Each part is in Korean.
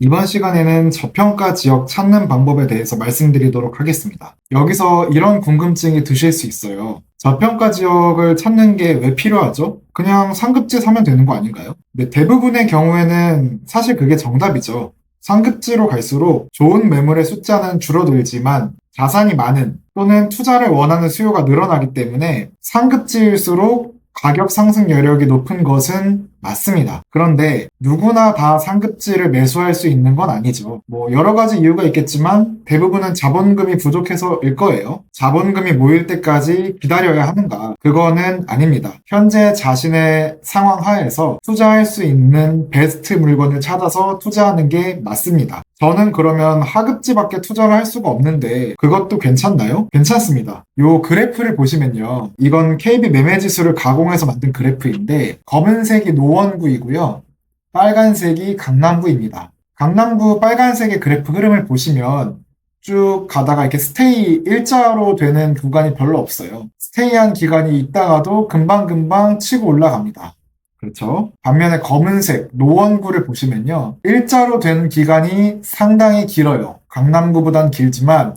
이번 시간에는 저평가 지역 찾는 방법에 대해서 말씀드리도록 하겠습니다. 여기서 이런 궁금증이 드실 수 있어요. 저평가 지역을 찾는 게 왜 필요하죠? 그냥 상급지 사면 되는 거 아닌가요? 근데 대부분의 경우에는 사실 그게 정답이죠. 상급지로 갈수록 좋은 매물의 숫자는 줄어들지만 자산이 많은 또는 투자를 원하는 수요가 늘어나기 때문에 상급지일수록 가격 상승 여력이 높은 것은 맞습니다. 그런데 누구나 다 상급지를 매수할 수 있는 건 아니죠. 여러 가지 이유가 있겠지만 대부분은 자본금이 부족해서일 거예요. 자본금이 모일 때까지 기다려야 하는가? 그거는 아닙니다. 현재 자신의 상황 하에서 투자할 수 있는 베스트 물건을 찾아서 투자하는 게 맞습니다. 저는 그러면 하급지밖에 투자를 할 수가 없는데 그것도 괜찮나요? 괜찮습니다. 요 그래프를 보시면요. 이건 KB 매매지수를 가공해서 만든 그래프인데 검은색이 노원구이고요. 빨간색이 강남구입니다. 강남구 빨간색의 그래프 흐름을 보시면 쭉 가다가 이렇게 스테이 일자로 되는 구간이 별로 없어요. 스테이한 기간이 있다가도 금방금방 치고 올라갑니다. 그렇죠. 반면에 검은색 노원구를 보시면요. 일자로 된 기간이 상당히 길어요. 강남구보단 길지만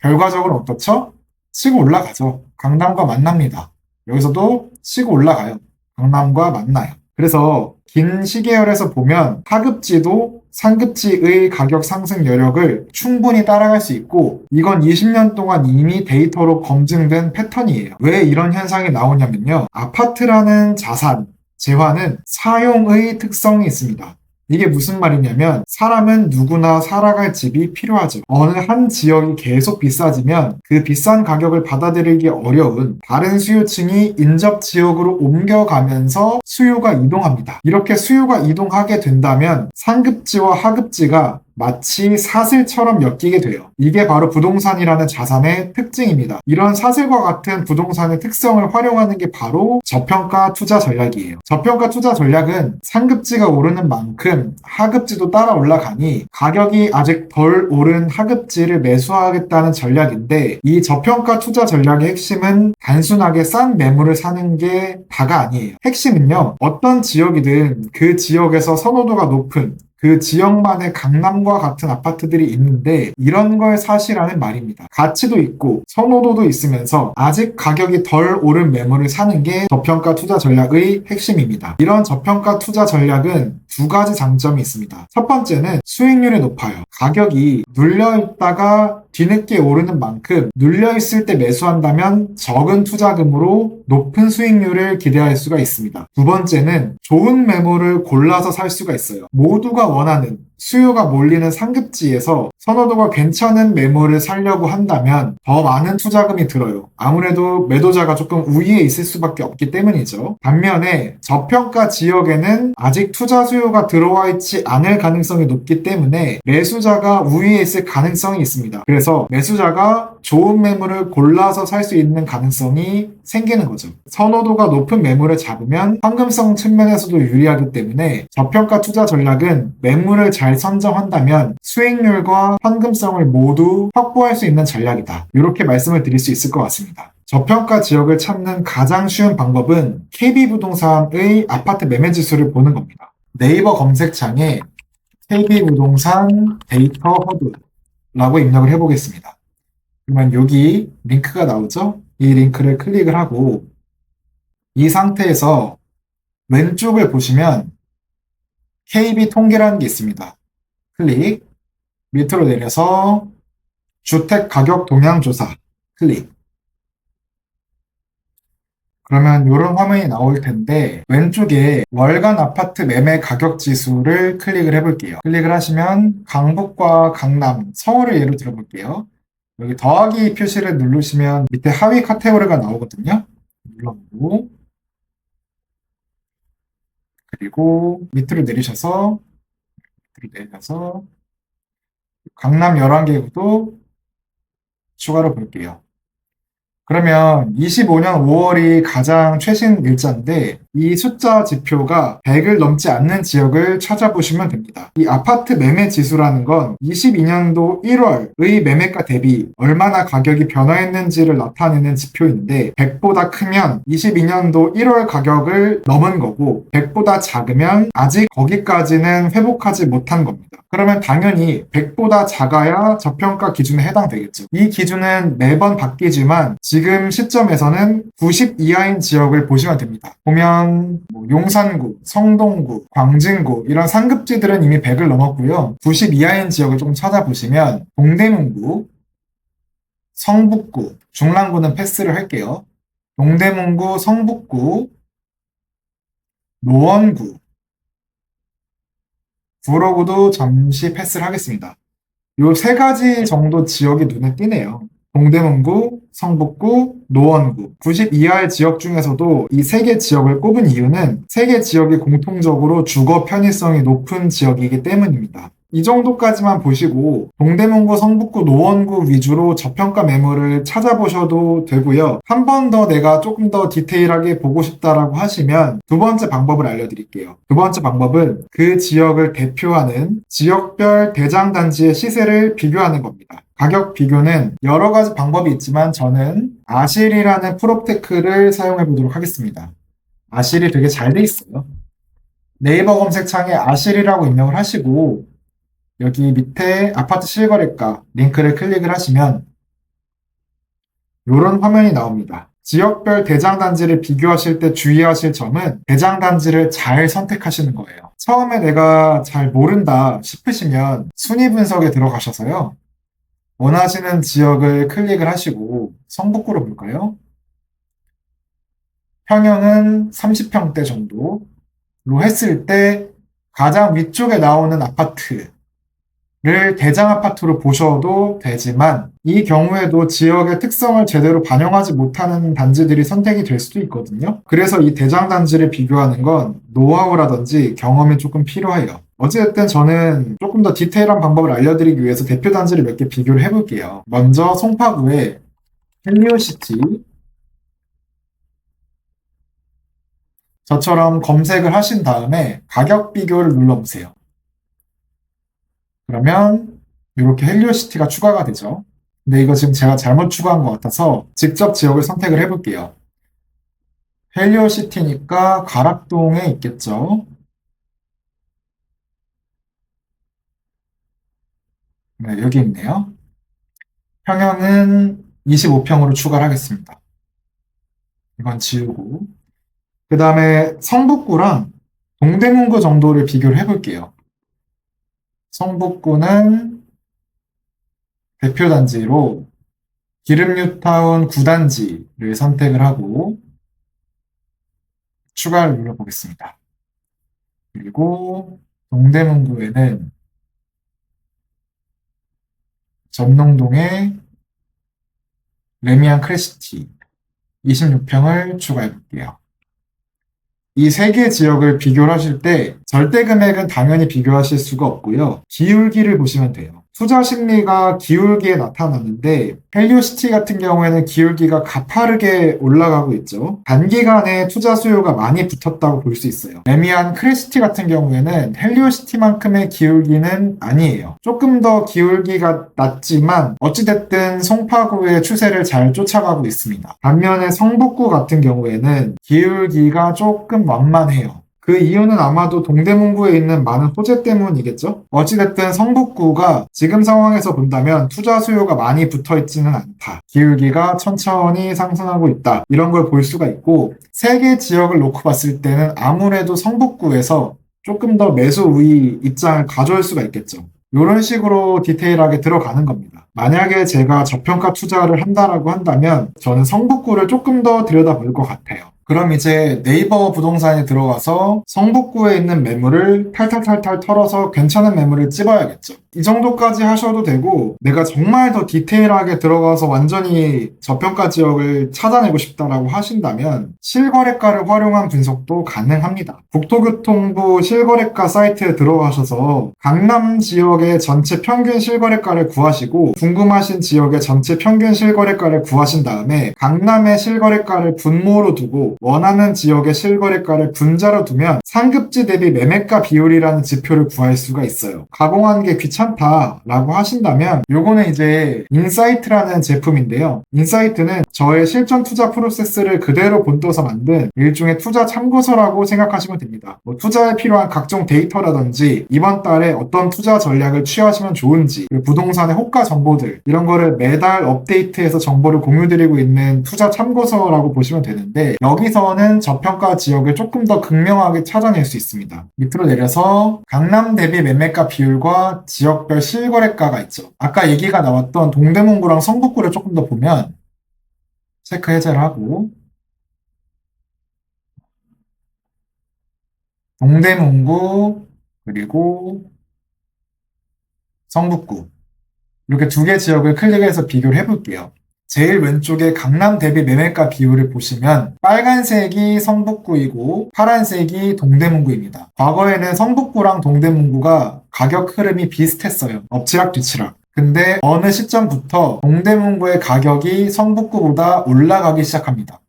결과적으로 어떻죠? 치고 올라가죠. 강남과 만납니다. 여기서도 치고 올라가요. 강남과 만나요. 그래서 긴 시계열에서 보면 하급지도 상급지의 가격 상승 여력을 충분히 따라갈 수 있고 이건 20년 동안 이미 데이터로 검증된 패턴이에요. 왜 이런 현상이 나오냐면요. 아파트라는 자산, 재화는 사용의 특성이 있습니다. 이게 무슨 말이냐면 사람은 누구나 살아갈 집이 필요하죠. 어느 한 지역이 계속 비싸지면 그 비싼 가격을 받아들이기 어려운 다른 수요층이 인접 지역으로 옮겨가면서 수요가 이동합니다. 이렇게 수요가 이동하게 된다면 상급지와 하급지가 마치 사슬처럼 엮이게 돼요. 이게 바로 부동산이라는 자산의 특징입니다. 이런 사슬과 같은 부동산의 특성을 활용하는 게 바로 저평가 투자 전략이에요. 저평가 투자 전략은 상급지가 오르는 만큼 하급지도 따라 올라가니 가격이 아직 덜 오른 하급지를 매수하겠다는 전략인데 이 저평가 투자 전략의 핵심은 단순하게 싼 매물을 사는 게 다가 아니에요. 핵심은요. 어떤 지역이든 그 지역에서 선호도가 높은 그 지역만의 강남과 같은 아파트들이 있는데 이런 걸 사시라는 말입니다. 가치도 있고 선호도도 있으면서 아직 가격이 덜 오른 매물을 사는 게 저평가 투자 전략의 핵심입니다. 이런 저평가 투자 전략은 두 가지 장점이 있습니다. 첫 번째는 수익률이 높아요. 가격이 눌려있다가 뒤늦게 오르는 만큼 눌려있을 때 매수한다면 적은 투자금으로 높은 수익률을 기대할 수가 있습니다. 두 번째는 좋은 매물을 골라서 살 수가 있어요. 모두가 원하는 수요가 몰리는 상급지에서 선호도가 괜찮은 매물을 사려고 한다면 더 많은 투자금이 들어요. 아무래도 매도자가 조금 우위에 있을 수밖에 없기 때문이죠. 반면에 저평가 지역에는 아직 투자 수요가 들어와 있지 않을 가능성이 높기 때문에 매수자가 우위에 있을 가능성이 있습니다. 그래서 매수자가 좋은 매물을 골라서 살 수 있는 가능성이 생기는 거죠. 선호도가 높은 매물을 잡으면 황금성 측면에서도 유리하기 때문에 저평가 투자 전략은 매물을 잘 선정한다면 수익률과 황금성을 모두 확보할 수 있는 전략이다. 이렇게 말씀을 드릴 수 있을 것 같습니다. 저평가 지역을 찾는 가장 쉬운 방법은 KB부동산의 아파트 매매 지수를 보는 겁니다. 네이버 검색창에 KB부동산 데이터 허브라고 입력을 해보겠습니다. 그러면 여기 링크가 나오죠? 이 링크를 클릭을 하고 이 상태에서 왼쪽을 보시면 KB 통계라는 게 있습니다. 클릭, 밑으로 내려서 주택 가격 동향 조사 클릭. 그러면 이런 화면이 나올 텐데 왼쪽에 월간 아파트 매매 가격 지수를 클릭을 해볼게요. 클릭을 하시면 강북과 강남, 서울을 예로 들어볼게요. 여기 더하기 표시를 누르시면 밑에 하위 카테고리가 나오거든요. 눌러보고 그리고 밑으로 내리셔서 강남 11개구도 추가로 볼게요. 그러면 25년 5월이 가장 최신 일자인데 이 숫자 지표가 100을 넘지 않는 지역을 찾아보시면 됩니다. 이 아파트 매매 지수라는 건 22년도 1월의 매매가 대비 얼마나 가격이 변화했는지를 나타내는 지표인데 100보다 크면 22년도 1월 가격을 넘은 거고 100보다 작으면 아직 거기까지는 회복하지 못한 겁니다. 그러면 당연히 100보다 작아야 저평가 기준에 해당되겠죠. 이 기준은 매번 바뀌지만 지금 시점에서는 90 이하인 지역을 보시면 됩니다. 보면 용산구, 성동구, 광진구 이런 상급지들은 이미 100을 넘었고요. 90 이하인 지역을 조금 찾아보시면 동대문구, 성북구, 중랑구는 패스를 할게요. 동대문구, 성북구, 노원구, 구로구도 잠시 패스를 하겠습니다. 요 세 가지 정도 지역이 눈에 띄네요. 동대문구, 성북구, 노원구. 90 이하의 지역 중에서도 이 세 개 지역을 꼽은 이유는 세 개 지역이 공통적으로 주거 편의성이 높은 지역이기 때문입니다. 이 정도까지만 보시고 동대문구, 성북구, 노원구 위주로 저평가 매물을 찾아보셔도 되고요. 한 번 더 내가 조금 더 디테일하게 보고 싶다라고 하시면 두 번째 방법을 알려드릴게요. 두 번째 방법은 그 지역을 대표하는 지역별 대장단지의 시세를 비교하는 겁니다. 가격 비교는 여러 가지 방법이 있지만 저는 아실이라는 프롭테크를 사용해 보도록 하겠습니다. 아실이 되게 잘 돼 있어요. 네이버 검색창에 아실이라고 입력을 하시고 여기 밑에 아파트 실거래가 링크를 클릭을 하시면 이런 화면이 나옵니다. 지역별 대장단지를 비교하실 때 주의하실 점은 대장단지를 잘 선택하시는 거예요. 처음에 내가 잘 모른다 싶으시면 순위 분석에 들어가셔서요. 원하시는 지역을 클릭을 하시고 성북구로 볼까요? 평형은 30평대 정도로 했을 때 가장 위쪽에 나오는 아파트를 대장 아파트로 보셔도 되지만 이 경우에도 지역의 특성을 제대로 반영하지 못하는 단지들이 선택이 될 수도 있거든요. 그래서 이 대장 단지를 비교하는 건 노하우라든지 경험이 조금 필요해요. 어찌됐든 저는 조금 더 디테일한 방법을 알려드리기 위해서 대표 단지를 몇 개 비교를 해볼게요. 먼저 송파구의 헬리오시티, 저처럼 검색을 하신 다음에 가격 비교를 눌러보세요. 그러면 이렇게 헬리오시티가 추가가 되죠. 근데 이거 지금 제가 잘못 추가한 것 같아서 직접 지역을 선택을 해볼게요. 헬리오시티니까 가락동에 있겠죠. 네, 여기 있네요. 평형은 25평으로 추가를 하겠습니다. 이건 지우고. 그 다음에 성북구랑 동대문구 정도를 비교를 해볼게요. 성북구는 대표단지로 기름뉴타운 9단지를 선택을 하고 추가를 눌러보겠습니다. 그리고 동대문구에는 전농동의 레미안 크레시티 26평을 추가해 볼게요. 이 세 개 지역을 비교를 하실 때 절대 금액은 당연히 비교하실 수가 없고요. 기울기를 보시면 돼요. 투자 심리가 기울기에 나타나는데 헬리오시티 같은 경우에는 기울기가 가파르게 올라가고 있죠. 단기간에 투자 수요가 많이 붙었다고 볼 수 있어요. 레미안 크레시티 같은 경우에는 헬리오시티만큼의 기울기는 아니에요. 조금 더 기울기가 낮지만 어찌됐든 송파구의 추세를 잘 쫓아가고 있습니다. 반면에 성북구 같은 경우에는 기울기가 조금 완만해요. 그 이유는 아마도 동대문구에 있는 많은 호재 때문이겠죠? 어찌됐든 성북구가 지금 상황에서 본다면 투자 수요가 많이 붙어 있지는 않다. 기울기가 천천히 상승하고 있다. 이런 걸 볼 수가 있고, 세 개 지역을 놓고 봤을 때는 아무래도 성북구에서 조금 더 매수 우위 입장을 가져올 수가 있겠죠. 이런 식으로 디테일하게 들어가는 겁니다. 만약에 제가 저평가 투자를 한다라고 한다면 저는 성북구를 조금 더 들여다볼 것 같아요. 그럼 이제 네이버 부동산에 들어가서 성북구에 있는 매물을 탈탈탈탈 털어서 괜찮은 매물을 찝어야겠죠. 이 정도까지 하셔도 되고, 내가 정말 더 디테일하게 들어가서 완전히 저평가 지역을 찾아내고 싶다라고 하신다면 실거래가를 활용한 분석도 가능합니다. 국토교통부 실거래가 사이트에 들어가셔서 강남 지역의 전체 평균 실거래가를 구하시고 궁금하신 지역의 전체 평균 실거래가를 구하신 다음에 강남의 실거래가를 분모로 두고 원하는 지역의 실거래가를 분자로 두면 상급지 대비 매매가 비율이라는 지표를 구할 수가 있어요. 가공하는 게 귀찮다라고 하신다면 요거는 이제 인사이트라는 제품인데요. 인사이트는 저의 실전 투자 프로세스를 그대로 본떠서 만든 일종의 투자 참고서라고 생각하시면 됩니다. 뭐 투자에 필요한 각종 데이터라든지 이번 달에 어떤 투자 전략을 취하시면 좋은지, 부동산의 호가 정보들 이런 거를 매달 업데이트해서 정보를 공유드리고 있는 투자 참고서라고 보시면 되는데, 여기서는 저평가 지역을 조금 더 극명하게 찾아낼 수 있습니다. 밑으로 내려서 강남 대비 매매가 비율과 지역별 실거래가가 있죠. 아까 얘기가 나왔던 동대문구랑 성북구를 조금 더 보면 체크 해제를 하고, 동대문구 그리고 성북구 이렇게 두 개 지역을 클릭해서 비교를 해볼게요. 제일 왼쪽에 강남 대비 매매가 비율을 보시면 빨간색이 성북구이고 파란색이 동대문구입니다. 과거에는 성북구랑 동대문구가 가격 흐름이 비슷했어요. 엎치락 뒤치락. 근데 어느 시점부터 동대문구의 가격이 성북구보다 올라가기 시작합니다.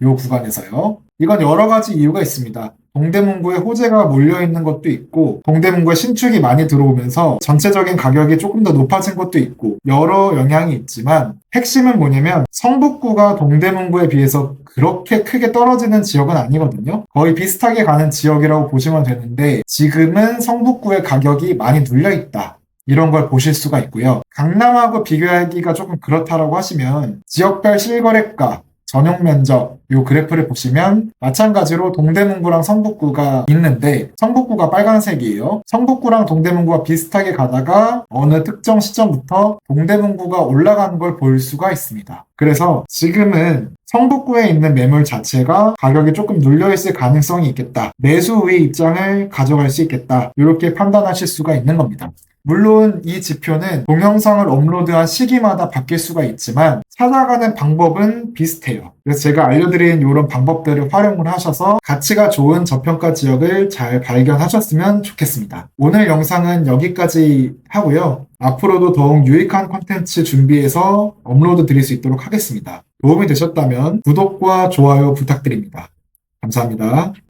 이 구간에서요. 이건 여러 가지 이유가 있습니다. 동대문구에 호재가 몰려있는 것도 있고, 동대문구에 신축이 많이 들어오면서 전체적인 가격이 조금 더 높아진 것도 있고, 여러 영향이 있지만 핵심은 뭐냐면 성북구가 동대문구에 비해서 그렇게 크게 떨어지는 지역은 아니거든요. 거의 비슷하게 가는 지역이라고 보시면 되는데, 지금은 성북구의 가격이 많이 눌려있다. 이런 걸 보실 수가 있고요. 강남하고 비교하기가 조금 그렇다라고 하시면 지역별 실거래가, 전용 면적 이 그래프를 보시면 마찬가지로 동대문구랑 성북구가 있는데, 성북구가 빨간색이에요. 성북구랑 동대문구가 비슷하게 가다가 어느 특정 시점부터 동대문구가 올라가는 걸 볼 수가 있습니다. 그래서 지금은 성북구에 있는 매물 자체가 가격이 조금 눌려있을 가능성이 있겠다. 매수 우위 입장을 가져갈 수 있겠다. 이렇게 판단하실 수가 있는 겁니다. 물론 이 지표는 동영상을 업로드한 시기마다 바뀔 수가 있지만 찾아가는 방법은 비슷해요. 그래서 제가 알려드린 이런 방법들을 활용을 하셔서 가치가 좋은 저평가 지역을 잘 발견하셨으면 좋겠습니다. 오늘 영상은 여기까지 하고요. 앞으로도 더욱 유익한 콘텐츠 준비해서 업로드 드릴 수 있도록 하겠습니다. 도움이 되셨다면 구독과 좋아요 부탁드립니다. 감사합니다.